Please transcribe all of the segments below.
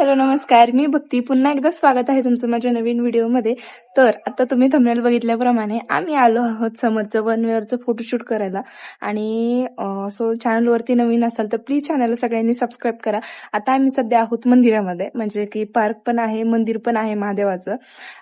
Hello नमस्कार, मी भक्ती. पुन्हा एकदा स्वागत आहे तुमचं माझ्या नवीन व्हिडिओमध्ये. तर आता तुम्ही थंबनेल बघितल्याप्रमाणे आम्ही आलो आहोत समरचं वनवेअरचं फोटोशूट करायला. आणि सो चॅनलवरती नवीन असाल तर प्लीज चॅनलला सगळ्यांनी सबस्क्राईब करा. आता आम्ही सध्या आहोत मंदिरामध्ये, म्हणजे की पार्क पण आहे, मंदिर पण आहे महादेवाचं.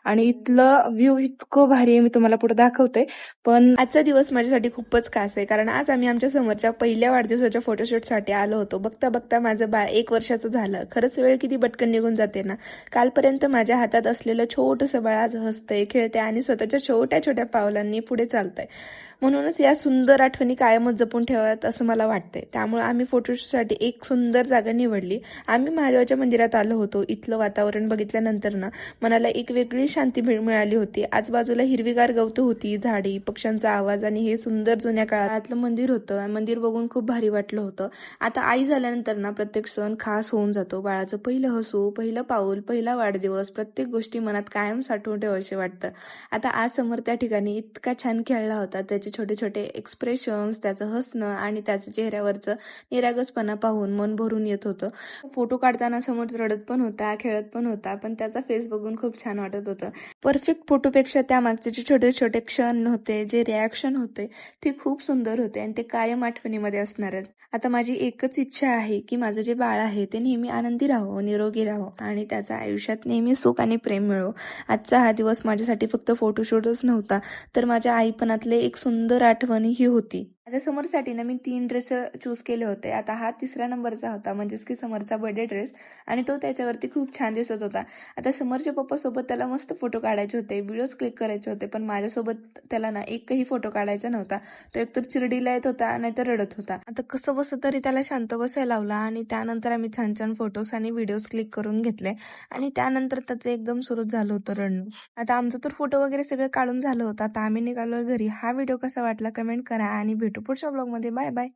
आणि इथलं व्ह्यू इतकं भारी आहे, मी तुम्हाला पुढे दाखवते. पण आजचा दिवस माझ्यासाठी खूपच खास आहे, कारण आज आम्ही आमच्या समोरच्या पहिल्या वाढदिवसाच्या फोटोशूटसाठी आलो होतो. बघता बघता माझं बाळ 1 वर्षाचं झालं. खरंच वेळ किती पटकन निघून जाते ना. कालपर्यंत माझ्या हातात असलेलं छोटंसं बाळ आज हसतंय, खेळतंय आणि स्वतःच्या छोट्या छोट्या पावलांनी पुढे चालतंय. म्हणूनच या सुंदर आठवणी कायमच जपून ठेवाव्यात असं मला वाटतंय. त्यामुळे आम्ही फोटोशूटसाठी एक सुंदर जागा निवडली. आम्ही महादेवाच्या मंदिरात आलो होतो. इथलं वातावरण बघितल्यानंतर ना मनाला एक वेगळी शांती मिळाली होती. आजूबाजूला हिरवीगार गवतं होती, झाडी, पक्ष्यांचा आवाज आणि हे सुंदर जुन्या काळातलं मंदिर होतं. मंदिर बघून खूप भारी वाटलं होतं. आता आई झाल्यानंतर ना प्रत्येक सण खास होऊन जातो. बाळाचं पहिलं हसू, पहिलं पाऊल, पहिला वाढदिवस, प्रत्येक गोष्टी मनात कायम साठवून ठेवायचे वाटतं. आता आज समोर त्या ठिकाणी इतका छान खेळला होता. त्याचे छोटे छोटे एक्सप्रेशन्स, त्याचं हसणं आणि त्याचं चेहऱ्यावरचं निरागसपणा पाहून मन भरून येत होतं. फोटो काढताना समोर रडत पण होता, खेळत पण होता, पण त्याचा फेस बघून खूप छान वाटत होतं. परफेक्ट फोटोपेक्षा त्यामागचे जे छोटे छोटे क्षण होते, जे रिॲक्शन होते, ते खूप सुंदर होते आणि ते कायम आठवणीमध्ये असणार आहेत. आता माझी एकच इच्छा आहे की माझं जे बाळ आहे ते नेहमी आनंदी राहो, निरोगी राहो आणि त्याच्या आयुष्यात नेहमी सुख आणि प्रेम मिळो. आजचा हा दिवस माझ्यासाठी फक्त फोटोशूटच नव्हता, तर माझ्या आईपणातले एक सुंदर आठवणी ही होती. आता समोरसाठी ना मी 3 ड्रेस चूज केले होते. आता हा 3रा नंबरचा होता, म्हणजेच की समोरचा बर्थडे ड्रेस, आणि तो त्याच्यावरती खूप छान दिसत होता. आता समोरच्या पप्पासोबत त्याला मस्त फोटो काढायचे होते, व्हिडिओज क्लिक करायचे होते, पण माझ्यासोबत त्याला ना एकही फोटो काढायचा नव्हता. तो एकतर चिरडीला येत होता, नाहीतर रडत होता. आता कसं बसं तरी त्याला शांत बसायला लावला आणि त्यानंतर आम्ही छान छान फोटोज आणि व्हिडिओज क्लिक करून घेतले आणि त्यानंतर त्याचं एकदम सुरूच झालं होतं रडणं. आता आमचं तर फोटो वगैरे सगळं काढून झालं होतं. आता आम्ही निघालोय घरी. हा व्हिडिओ कसा वाटला कमेंट करा आणि भेटू पुढच्या ब्लॉगमध्ये. Bye bye.